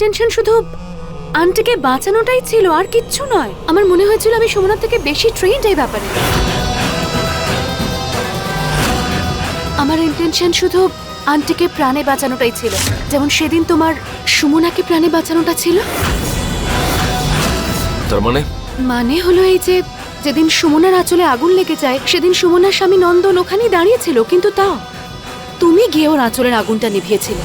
Intention শুধু আন্টিকে বাঁচানোটাই ছিল, আর কিচ্ছু নয়। আমার মনে হয়েছিল আমি সুমনার থেকে বেশি ট্রেন্ড এই ব্যাপারে। আমার ইন্টেনশন শুধু আন্টিকে প্রাণে বাঁচানোটাই ছিল, যেমন সেদিন তোমার সুমনাকে প্রাণে বাঁচানোটা ছিল। তার মানে হলো এই যে যেদিন সুমনার আঁচলে আগুন লেগে যায় সেদিন সুমনার স্বামী নন্দন ওখানেই দাঁড়িয়েছিল, কিন্তু তাও তুমি গিয়ে ওর আঁচলের আগুনটা নিভিয়েছিলে।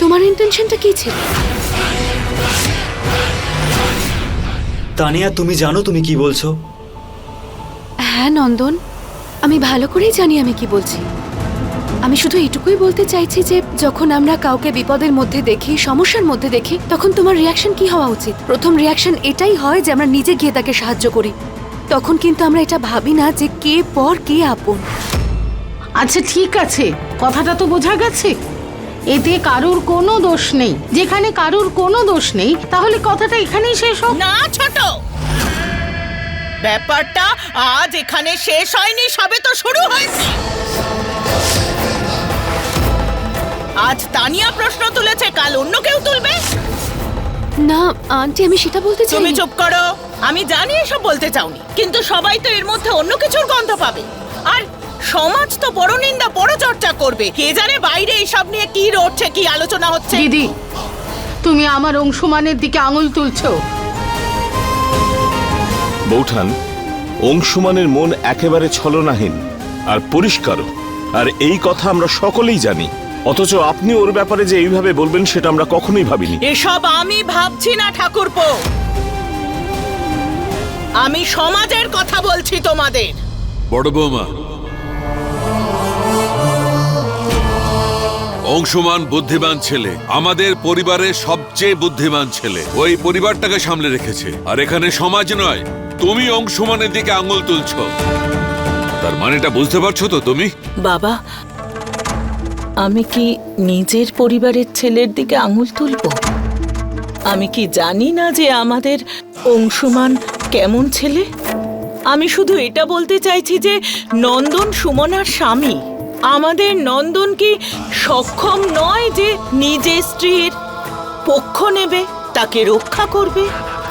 তোমার ইন্টেনশনটা কি ছিল? তানিয়া, তুমি জানো তুমি কি বলছো? হ্যাঁ নন্দন, আমি ভালো করেই জানি আমি কি বলছি। আমি শুধু এটুকুই বলতে চাইছি যে যখন আমরা কাউকে বিপদের মধ্যে দেখি, সমস্যার মধ্যে দেখি, তখন তোমার রিয়াকশন কি হওয়া উচিত? প্রথম রিয়াকশন এটাই হয় যে আমরা নিজে গিয়ে তাকে সাহায্য করি। তখন কিন্তু আমরা এটা ভাবি না যে কে পর কে আপন। আচ্ছা ঠিক আছে, কথাটা তো বোঝা গেছে। এতে কারুর কোনো দোষ নেই। যেখানে কারুর কোনো দোষ নেই তাহলে কথাটা এখানেই শেষ হোক। না ছোট, ব্যাপারটা আজ এখানে শেষ হয়নি, সবে তো শুরু হয়েছে। আজ তানিয়া প্রশ্ন তুলেছে, কাল অন্য কেউ তুলবে। না আন্টি, আমি সেটা বলতে চাই। তুমি চুপ করো। আমি জানি এসব বলতে চাওনি, কিন্তু সবাই তো এর মধ্যে অন্য কিছুর গন্ধ পাবে। আর সমাজ তো পরনিন্দা পরচর্চা করবে। কে জানে বাইরে এসব নিয়ে কি রটছে, কি আলোচনা হচ্ছে। দিদি, তুমি আমার অংশুমানের দিকে আঙুল তুলছো। বৌঠান, অংশুমানের মন একেবারে ছলনাহীন আর পরিষ্কারও, আর এই কথা আমরা সকলেই জানি। অথচ আপনি ওর ব্যাপারে যে এইভাবে বলবেন সেটা আমরা কখনোই ভাবিনি। এসব আমি ভাবছি না ঠাকুরপো, আমি সমাজের কথা বলছি তোমাদের। বড় বৌমা, অংশুমান বুদ্ধিমান ছেলে, আমাদের পরিবারের সবচেয়ে বুদ্ধিমান ছেলে। ওই পরিবারটাকে সামলে রেখেছে, আর এখানে সমাজ নয়, তুমি অংশুমানের দিকে আঙুল তুলছো। তার মানেটা বুঝতে পারছো তো তুমি? বাবা, আমি কি নিজের পরিবারের ছেলের দিকে আঙুল তুলবো? আমি কি জানি না যে আমাদের অংশুমান কেমন ছেলে? আমি শুধু এটা বলতে চাইছি যে নন্দন সুমনার স্বামী। আমাদের নন্দন কি সক্ষম নয় যে নিজের স্ত্রীর পক্ষ নেবে, তাকে রক্ষা করবে?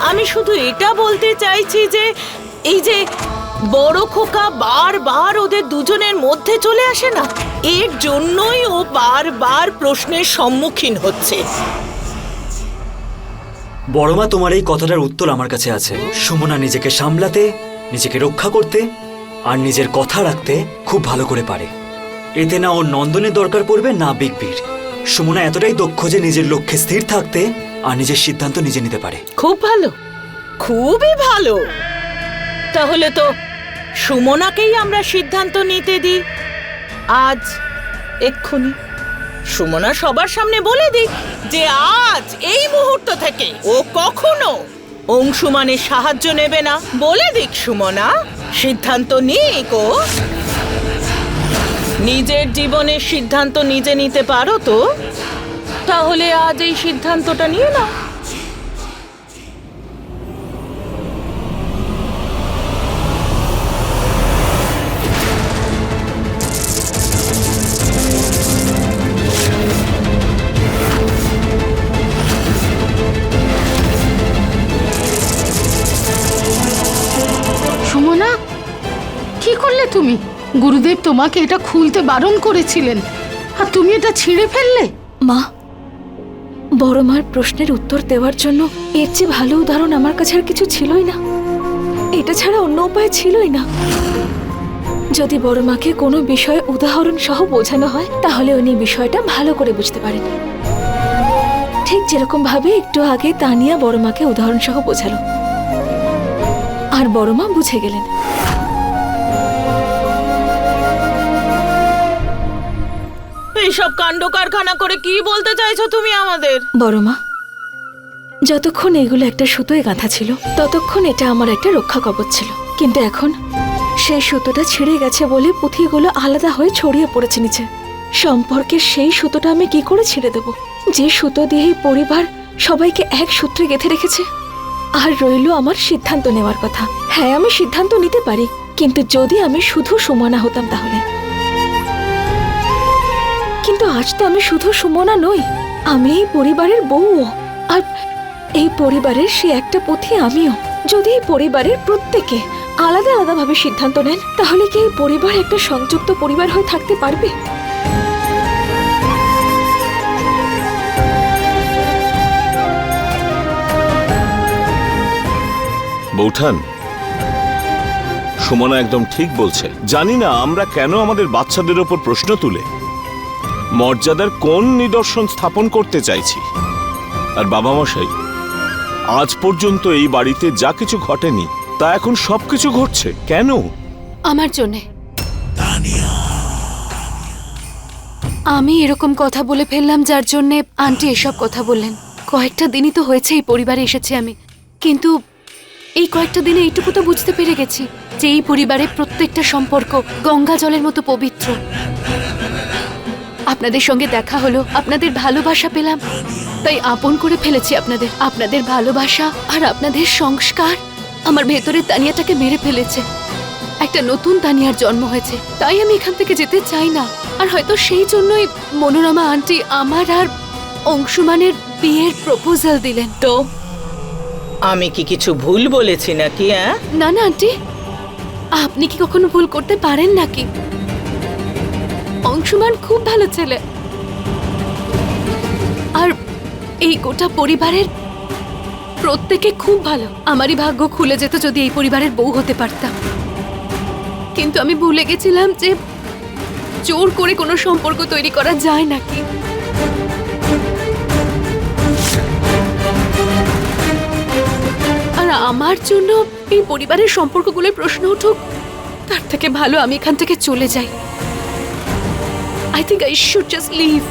আমি শুধু এটা বলতে চাইছি যে এই যে বড় খোকা বারবার ওদের দুজনের মধ্যে চলে আসে না, এর জন্যই ও বারবার প্রশ্নের সম্মুখীন হচ্ছে। বড়মা, তোমার এই কথাটার উত্তর আমার কাছে আছে। সুমনা নিজেকে সামলাতে, নিজেকে রক্ষা করতে আর নিজের কথা রাখতে খুব ভালো করে পারে। এতে না ওর নন্দনের দরকার পড়বে, না বিগবির। সুমনা এতটাই দক্ষ যে নিজের লক্ষ্যে স্থির থাকতে আর নিজের সিদ্ধান্ত নিজে নিতে পারে। খুব ভালো, খুবই ভালো। তাহলে তো সুমনাকেই আমরা সিদ্ধান্ত নিতে দিই আজ, এক্ষুনি। সুমনা সবার সামনে বলে দিক যে আজ এই মুহূর্ত থেকে ও কখনো অংশুমানের সাহায্য নেবে না। বলে দিক সুমনা, সিদ্ধান্ত নিক ও। নিজের জীবনের সিদ্ধান্ত নিজে নিতে পারো তো? তাহলে আজ এই সিদ্ধান্তটা নিয়ে নাও। সুমনা, কি করলে তুমি? গুরুদেব তোমাকে এটা খুলতে বারণ করেছিলেন, আর তুমি এটা ছিঁড়ে ফেললে। মা, বড় মার প্রশ্নের উত্তর দেওয়ার জন্য এর চেয়ে ভালো উদাহরণ আমার কাছে আর কিছু ছিলই না। এটা ছাড়া অন্য উপায় ছিলই না। যদি বড় মাকে কোনো বিষয়ে উদাহরণ সহ বোঝানো হয় তাহলে উনি বিষয়টা ভালো করে বুঝতে পারেন। ঠিক যেরকম ভাবে একটু আগে তানিয়া বড় মাকে উদাহরণ সহ বোঝালো, আর বড় মা বুঝে গেলেন। এইসব কাণ্ড কারখানা করে কি বলতে চাইছো তুমি আমাদের? বড় মা, যতক্ষণ এগুলো একটা সুতোয় গাঁথা ছিল ততক্ষণ এটা আমার একটা রক্ষা কবচ ছিল, কিন্তু এখন সেই সুতোটা ছিঁড়ে গেছে বলে পুঁথিগুলো আলাদা হয়ে ছড়িয়ে পড়েছে নিচে। সম্পর্কের সেই সুতোটা আমি কি করে ছিঁড়ে দেব, যে সুতো দিয়ে এই পরিবার সবাইকে এক সূত্রে গেঁথে রেখেছে? আর রইল আমার সিদ্ধান্ত নেওয়ার কথা। হ্যাঁ, আমি সিদ্ধান্ত নিতে পারি, কিন্তু যদি আমি শুধু সুমনা হতাম তাহলে। কিন্তু আজ তো আমি শুধু সুমনা নই, আমি এই পরিবারের বউও, আর এই পরিবারের সে একটা পথি আমিও। যদি এই পরিবারের প্রত্যেকে আলাদা আলাদাভাবে সিদ্ধান্ত নেন, তাহলে কি এই পরিবার একটা সংযুক্ত পরিবার হয়ে থাকতে পারবে? বৌঠান, সুমনা একদম ঠিক বলছে। জানি না আমরা কেন আমাদের বাচ্চাদের ওপর প্রশ্ন তুলে মর্যাদার কোন নিদর্শন স্থাপন করতে চাইছি। আর বাবা মশাই, আজ পর্যন্ত এই বাড়িতে যা কিছু ঘটেনি তা এখন সবকিছু ঘটছে কেন? আমার জন্যে। আমি এরকম কথা বলে ফেললাম যার জন্যে আন্টি এসব কথা বললেন। কয়েকটা দিনই তো হয়েছে এই পরিবারে এসেছি আমি, কিন্তু এই কয়েকটা দিনে এইটুকু তো বুঝতে পেরে গেছি যে এই পরিবারের প্রত্যেকটা সম্পর্ক গঙ্গা জলের মতো পবিত্র। আপনাদের সঙ্গে দেখা হলো, আপনাদের ভালোবাসা পেলাম, তাই আপন করে ফেলেছি আপনাদের। আপনাদের ভালোবাসা আর আপনাদের সংস্কার আমার ভেতরের তানিয়াটাকে মেরে ফেলেছে। একটা নতুন তানিয়ার জন্ম হয়েছে, তাই আমি এখান থেকে যেতে চাই না। আর হয়তো সেই জন্যই মনোরমা আন্টি আমার আর অংশুমানের বিয়ের প্রপোজাল দিলেন। তো আমি কি কিছু ভুল বলেছি নাকি? না না আন্টি, আপনি কি কখনো ভুল করতে পারেন নাকি? অংশুমান খুব ভালো ছেলে, আর এই গোটা পরিবারের প্রত্যেকে খুব ভালো। আমারই ভাগ্য খুলে যেত যদি এই পরিবারের বউ হতে পারতাম, কিন্তু আমি ভুলে গেছিলাম যে জোর করে কোনো সম্পর্ক তৈরি করা যায় নাকি। আর আমার জন্য এই পরিবারের সম্পর্কগুলোর প্রশ্ন উঠুক, তার থেকে ভালো আমি এখান থেকে চলে যাই। I think I should just leave.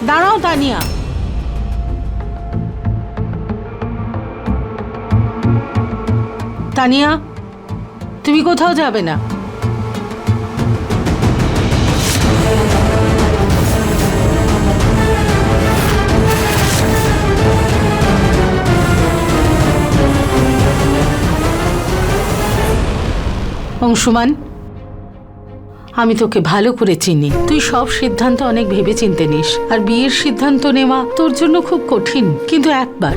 দাঁড়াও তানিয়া, তানিয়া, তুমি কোথাও যাবে না। অংশুমান, আমি তোকে ভালো করে চিনি। তুই সব সিদ্ধান্ত অনেক ভেবে চিনতে নিস, আর বিয়ের সিদ্ধান্ত নেওয়া তোর জন্য খুব কঠিন। কিন্তু একবার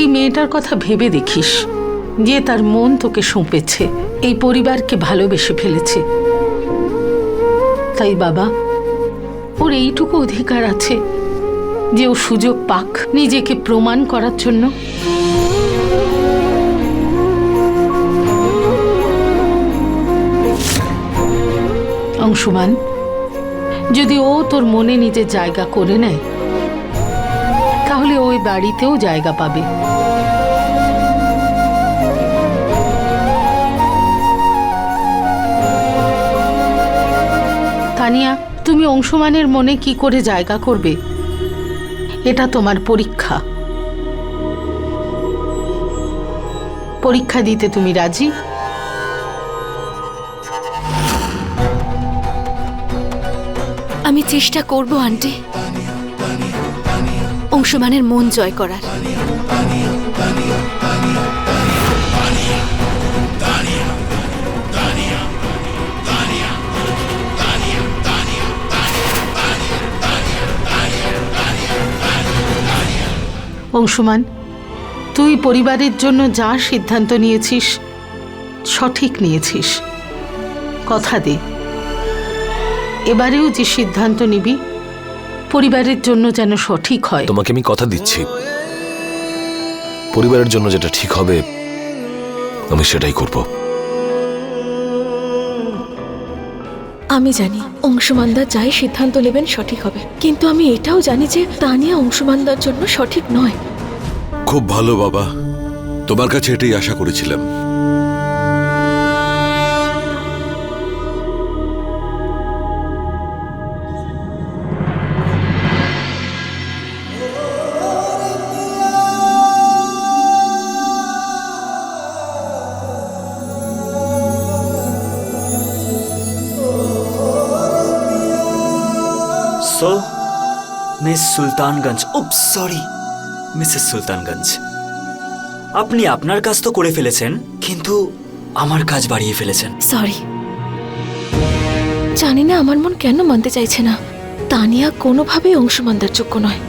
এই মেয়েটার কথা ভেবে দেখিস, যে তার মন তোকে সঁপেছে, এই পরিবারকে ভালোবেসে ফেলেছে। তাই বাবা, ওর এইটুকু অধিকার আছে যে ও সুযোগ পাক নিজেকে প্রমাণ করার জন্য। অংশুমান, যদি ও তোর মনে নিজের জায়গা করে নেয়, তাহলে ওই বাড়িতেও জায়গা পাবে। তানিয়া, তুমি অংশুমানের মনে কি করে জায়গা করবে, এটা তোমার পরীক্ষা। পরীক্ষা দিতে তুমি রাজি? আমি চেষ্টা করব আন্টি, অংশুমানের মন জয় করার। অংশুমান, তুই পরিবারের জন্য যা সিদ্ধান্ত নিয়েছিস সঠিক নিয়েছিস। কথা দে, এবারেও যে সিদ্ধান্ত নিবি পরিবারের জন্য যেন সঠিক হয়। তোমাকে আমি কথা দিচ্ছি, পরিবারের জন্য যেটা ঠিক হবে আমি সেটাই করব। আমি জানি অংশুমানদা যাই সিদ্ধান্ত নেবেন সঠিক হবে, কিন্তু আমি এটাও জানি যে তানিয়া অংশুমানদার জন্য সঠিক নয়। খুব ভালো বাবা, তোমার কাছে এটাই আশা করেছিলাম। সো মিস সুলতানগঞ্জ, উপ সরি মিসেস সুলতানগঞ্জ, আপনি আপনার কাজ তো করে ফেলেছেন, কিন্তু আমার কাজ বাড়িয়ে ফেলেছেন। সরি। জানি না আমার মন কেন মানতে চাইছে না, তানিয়া কোনোভাবেই অংশমানদার যোগ্য নয়।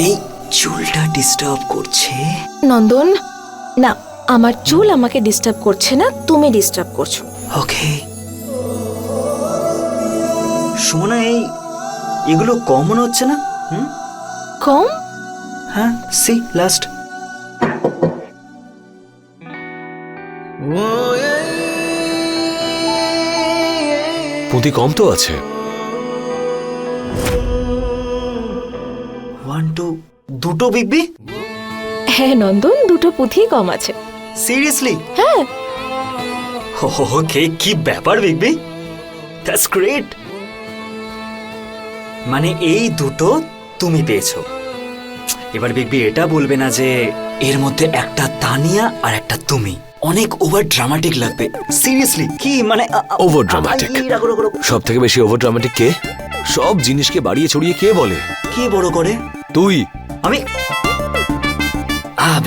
এই চুলটা ডিস্টার্ব করছে। নন্দন, না, আমার চুল আমাকে ডিস্টার্ব করছে না, তুমি ডিস্টার্ব করছো। ওকে সুমনা, এগুলো কম মনে হচ্ছে না? কম? হ্যাঁ, সি লাস্ট। পুঁতি কম তো আছে। 1 2 দুটো বিগবি? হ্যাঁ নন্দন, দুটো পুঁথি কম আছে। সিরিয়াসলি? হ্যাঁ। ওকে, কি ব্যাপার বিগবি, দ্যাটস গ্রেট। মানে এই দুটো তুমি পেয়েছো। এবার বিগবি এটা বলবে না যে এর মধ্যে একটা তানিয়া আর একটা তুমি। অনেক ওভার ড্রামাটিক লাগবে। সিরিয়াসলি, কি মানে ওভার ড্রামাটিক? সব থেকে বেশি ওভার ড্রামাটিক কে? সব জিনিসকে বাড়িয়ে ছড়িয়ে কে বলে? কি বড় করে? তুই। আমি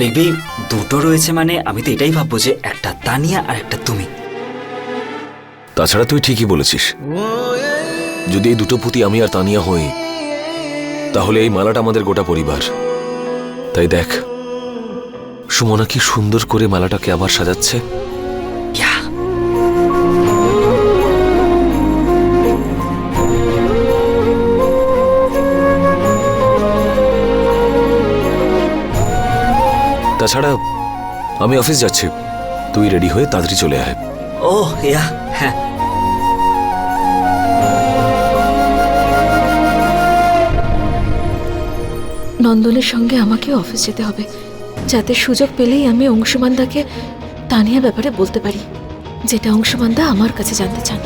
বেবি, দুটো রয়েছে মানে আমি তো এটাই ভাববো যে একটা তানিয়া আর একটা তুমি। তাছাড়া তুই ঠিকই বলেছিস, যদি এই দুটো পুঁতি আমি আর তানিয়া হই, তাহলে এই মালাটা আমাদের গোটা পরিবার। তাই দেখ সুমনা কি সুন্দর করে মালাটাকে আবার সাজাচ্ছে। Yeah. তাছাড়া আমি অফিস যাচ্ছি, তুই রেডি হয়ে তাড়াতাড়ি চলে আয়। ও ইয়া, হ্যাঁ। নন্দনের সঙ্গে আমাকে অফিস যেতে হবে, যাতে সুযোগ পেলেই আমি অংশমানদাকে তানিয়ার ব্যাপারে বলতে পারি, যেটা অংশমানদা আমার কাছে জানতে চান।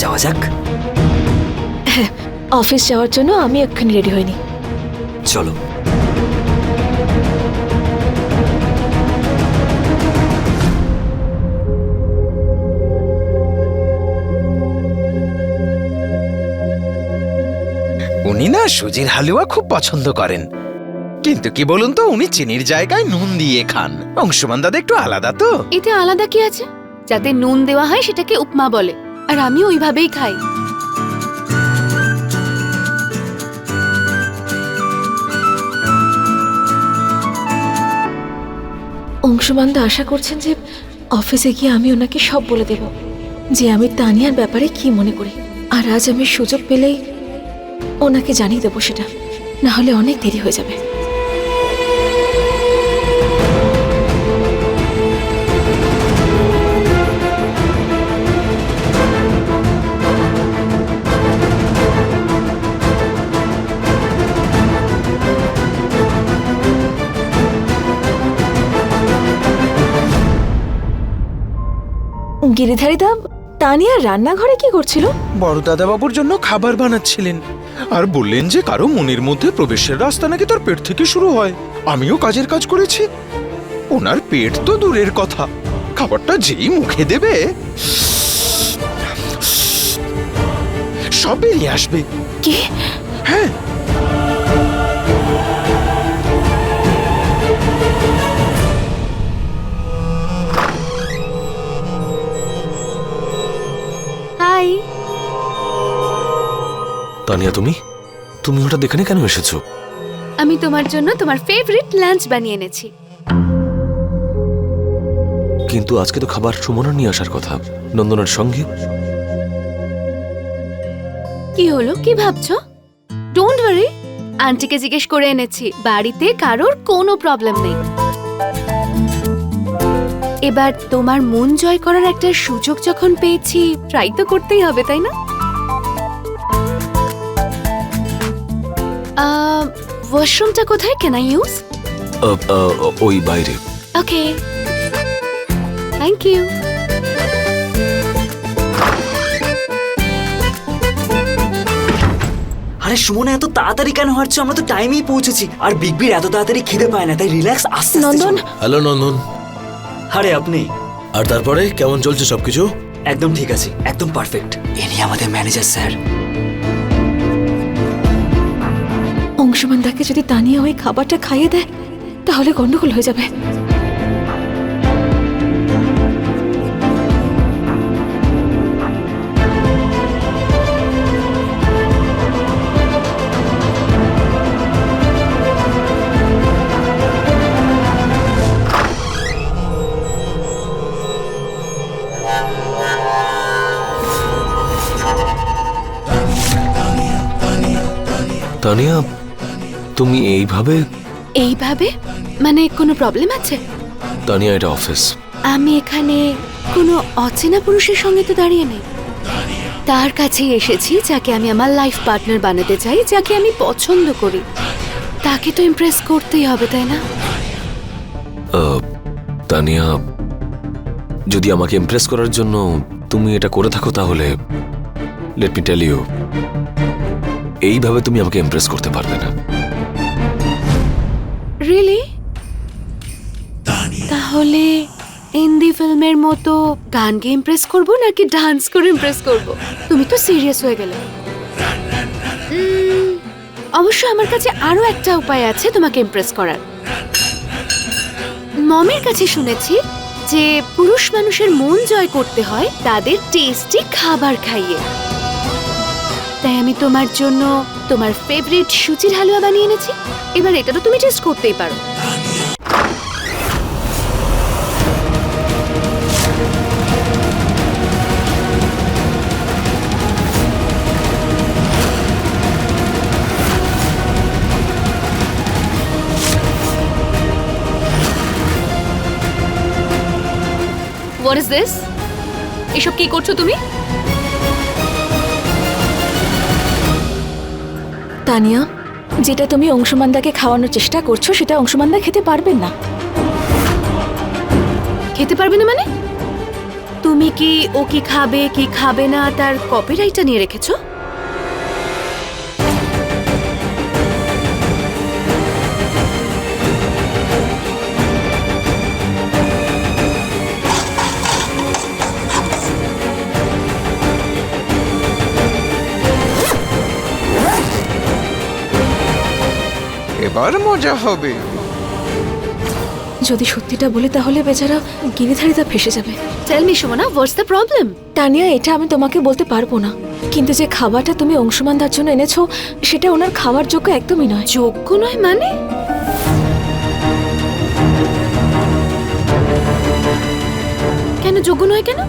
যাওয়া যাক। হ্যাঁ, অফিস যাওয়ার জন্য আমি এক্ষুনি রেডি হইনি। চলো। উনি না সুজির হালুয়া খুব পছন্দ করেন, কিন্তু কি বলুন তো, উনি চিনির জায়গায় নুন দিয়ে খান। অংশমান দাদা একটু আলাদা তো। এতে আলাদা কি আছে? যাতে নুন দেওয়া হয় সেটাকে উপমা বলে, আর আমি ওইভাবেই খাই। অংশমানদা আশা করছেন যে অফিসে গিয়ে আমি ওনাকে সব বলে দেব, যে আমি তানিয়ার ব্যাপারে কি মনে করি। আর আজ আমি সুযোগ পেলেই ওনাকে জানিয়ে দেবো সেটা, না হলে অনেক দেরি হয়ে যাবে। গিরিধারীদা, তানিয়া রান্নাঘরে কি করছিল? বড় দাদা বাবুর জন্য খাবার বানাচ্ছিলেন, আর বললেন যে কারো মনের মধ্যে প্রবেশের রাস্তা নাকি তার পেট থেকে শুরু হয়। আমিও কাজের কাজ করেছি, ওনার পেট তো দূরের কথা, খাবারটা যেই মুখে দেবে সব বেরিয়ে আসবে। কি? হ্যাঁ। হাই। তানিয়া, তুমি হঠাৎ এখানে কেন এসেছো? আমি তোমার জন্য তোমার ফেভারিট লাঞ্চ বানিয়ে এনেছি। কিন্তু আজকে তো খাবার সুমনা নিয়ে আসার কথা, নন্দনের সঙ্গে। কি হলো, কি ভাবছো? ডোন্ট ওয়ারি, আন্টিকে জিজ্ঞেস করে এনেছি, বাড়িতে কারোর কোনো প্রবলেম নেই। এবার তোমার মন জয় করার একটা সুযোগ যখন পেয়েছি, ট্রাই তো করতেই হবে, তাই না? ওয়াশরুমটা কোথায়? Can I use? ওই বাইরে। ওকে, থ্যাংক ইউ। আরে সুমনা, এত তাড়াতাড়ি কেন হাঁটছো? আমরা তো টাইমেই পৌঁছেছি। আর বিগবির এত তাড়াতাড়ি খিদে পায় না, তাই রিল্যাক্স। আস্তে আস্তে নন্দন। হ্যালো নন্দন। আরে আপনি? আর তারপরে কেমন চলছে সবকিছু? একদম ঠিক আছে, একদম পারফেক্ট। ইনি আমাদের ম্যানেজার স্যার। অংশুমান দাকে যদি তানিয়া ওই খাবারটা খাইয়ে দেয় তাহলে গন্ডগোল হয়ে যাবে। তানিয়া, তুমি এইভাবে? এইভাবে মানে কোনো প্রবলেম আছে? তানিয়া, এটা অফিস। আমি এখানে কোনো অচেনা পুরুষের সঙ্গে তো দাঁড়িয়ে নেই। তার কাছেই এসেছি যাকে আমি আমার লাইফ পার্টনার বানাতে চাই, যাকে আমি পছন্দ করি। তাকে তো ইমপ্রেস করতেই হবে, তাই না? তানিয়া, যদি আমাকে ইমপ্রেস করার জন্য তুমি এটা করে থাকো তাহলে লেট মি টেল ইউ, এইভাবে তুমি আমাকে ইমপ্রেস করতে পারবে না। রিয়েলি? তাহলে হিন্দি ফিল্মের মতো গান গেয়ে ইমপ্রেস করবো নাকি ডান্স করে ইমপ্রেস করবো? তুমি তো সিরিয়াস হয়ে গেলে। অবশ্য আমার কাছে আরো একটা উপায় আছে তোমাকে ইমপ্রেস করার। মমের কাছে শুনেছি যে পুরুষ মানুষের মন জয় করতে হয় তাদের টেস্টি খাবার খাইয়ে। তাই আমি তোমার জন্য তোমার ফেভারিট সুজির হালুয়া বানিয়ে এনেছি। এবার এটা তো তুমি টেস্ট করতেই পারো। What is this? এসব কি করছো তুমি? তানিয়া, যেটা তুমি অংশুমান দাকে খাওয়ানোর চেষ্টা করছো সেটা অংশুমান দা খেতে পারবেন না। খেতে পারবে না মানে? তুমি কি ও কি খাবে না তার কপিরাইটটা নিয়ে রেখেছো? এবার মজা হবে। যদি সত্যিটা বলে তাহলে বেচারা গিরিধারিতা ফেসে যাবে। Tell me Sumana, what's the problem? Tania, এটা আমি তোমাকে বলতে পারবো না, কিন্তু যে খাবারটা তুমি অংশুমান দার জন্য এনেছো সেটা ওনার খাওয়ার যোগ্য একদমই নয়। যোগ্য নয় মানে? কেন যোগ্য নয় কেন?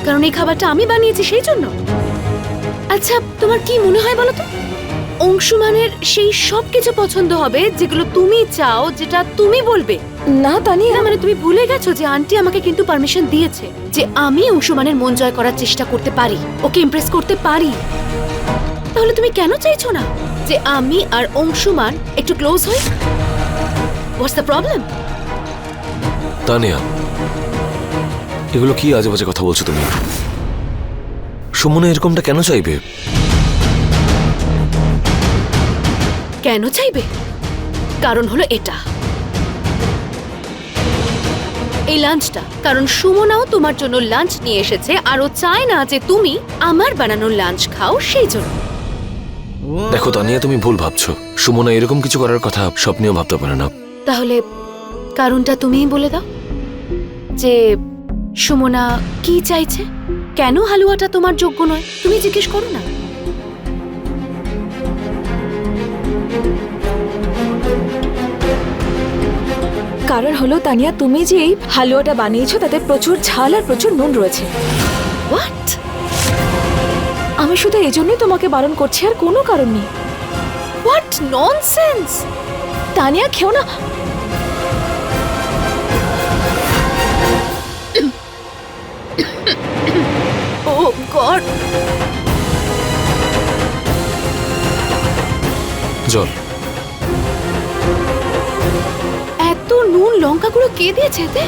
কারণ এই খাবারটা আমি বানিয়েছি সেই জন্য? আচ্ছা, তোমার কি মনে হয় বলো তো, অংশুমানের সেই সব কিছু পছন্দ হবে যেগুলো তুমি চাও, যেটা তুমি বলবে? না তানিয়া, মানে তুমি ভুলে গেছো যে আন্টি আমাকে কিন্তু পারমিশন দিয়েছে যে আমি অংশুমানের মন জয় করার চেষ্টা করতে পারি, ওকে ইমপ্রেস করতে পারি। তাহলে তুমি কেন চাইছো না যে আমি আর অংশুমান একটু ক্লোজ হই? হোয়াটস দ্য প্রবলেম? তানিয়া, এগুলো কি আজে বাজে কথা বলছো তুমি? সুমনা এরকমটা কেন চাইবে? কেন চাইবে? কারণ হলো এটা, এই লাঞ্চটা। কারণ সুমনাও তোমার জন্য লাঞ্চ নিয়ে এসেছে আর ও চায় না যে তুমি আমার বানানো লাঞ্চ খাও, সেই জন্য। দেখো তানিয়া, তুমি ভুল ভাবছো। সুমনা এরকম কিছু করার কথা স্বপ্নেও ভাবতে পারে না। তাহলে কারণটা তুমিই বলে দাও যে সুমনা কি চাইছে, কেন হালুয়াটা তোমার যোগ্য নয়? তুমি জিজ্ঞেস করো না। কারণ হলো তানিয়া, তুমি যে এই হালুয়াটা বানিয়েছো তাতে প্রচুর ঝাল আর প্রচুর নুন রয়েছে। হোয়াট? আমি শুধু এই জন্যই তোমাকে বারণ করছি, আর কোনো কারণ নেই। What nonsense! তানিয়া, খেও না। ও গড! জল। এত নুন লঙ্কাগুলো কে দিয়েছে এতে?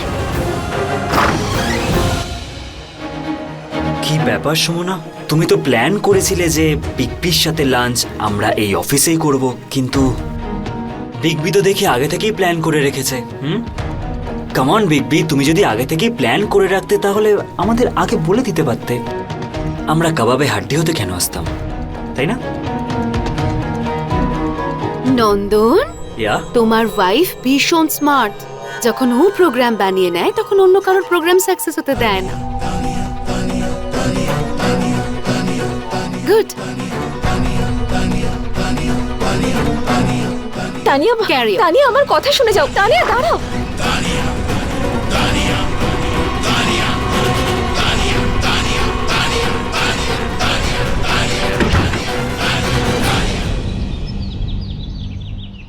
কি ব্যাপার সুমনা, তুমি তো প্ল্যান করেছিলে যে বিগ বির সাথে লাঞ্চ আমরা এই অফিসেই করব, কিন্তু বিগ বি তো দেখি আগে থেকেই প্ল্যান করে রেখেছে। কামন বিগ বি, তুমি যদি আগে থেকেই প্ল্যান করে রাখতে তাহলে আমাদের আগে বলে দিতে পারতে। আমরা কাবাবে হাড্ডি হতে কেন আসতাম, তাই না? নন্দন, ইয়া তোমার ওয়াইফ ভীষণ স্মার্ট। যখন ও প্রোগ্রাম বানিয়ে নেয় তখন অন্য কারোর প্রোগ্রাম সাকসেস হতে দেয় না। Good. Tania, Carry on. Tania আমার কথা শুনে যাও। তানিয়া দাঁড়াও।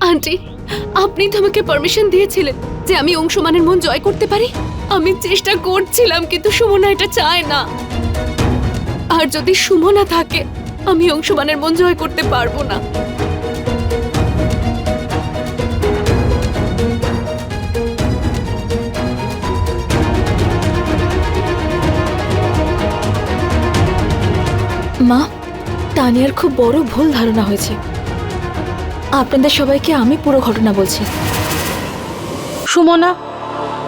আন্টি, আপনি তো আমাকে পারমিশন দিয়েছিলেন যে আমি অংশমানের মন জয় করতে পারি। আমি চেষ্টা করছিলাম কিন্তু সুমনা এটা চায় না। আর যদি সুমনা থাকে আমি অংশমানের মন জয় করতে পারবো না। মা, তানিয়ার খুব বড় ভুল ধারণা হয়েছে। আপনাদের সবাইকে আমি পুরো ঘটনা বলছি। সুমনা,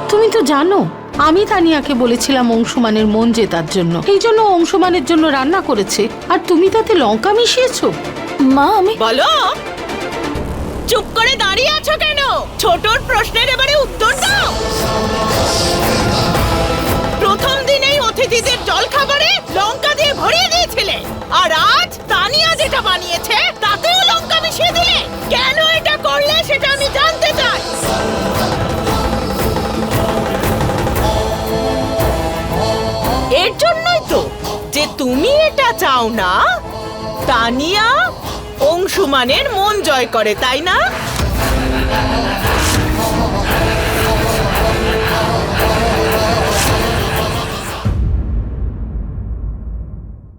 তুমি তো জানো আমি তানিয়াকে বলেছিলাম অংশুমানের মন জেতার জন্য, এই জন্য অংশুমানের জন্য রান্না করেছে, আর তুমি তাতে লঙ্কা মিশিয়েছো। মা, আমি বলো, চুপ করে দাঁড়িয়ে আছো কেন? ছোটর প্রশ্নের এবারে উত্তর দাও। প্রথম দিনেই অতিথিদের জলখাবারে লঙ্কা দিয়ে ভরিয়ে দিয়েছিলে, আর আজ তানিয়া যেটা বানিয়েছে তাতেও লঙ্কা মিশিয়ে দিলে। কেন এটা করলে সেটা আমি জানতে চাই। এর জন্যই তো যে তুমি এটা চাও না তানিয়া অংশুমানের মন জয় করে, তাই না?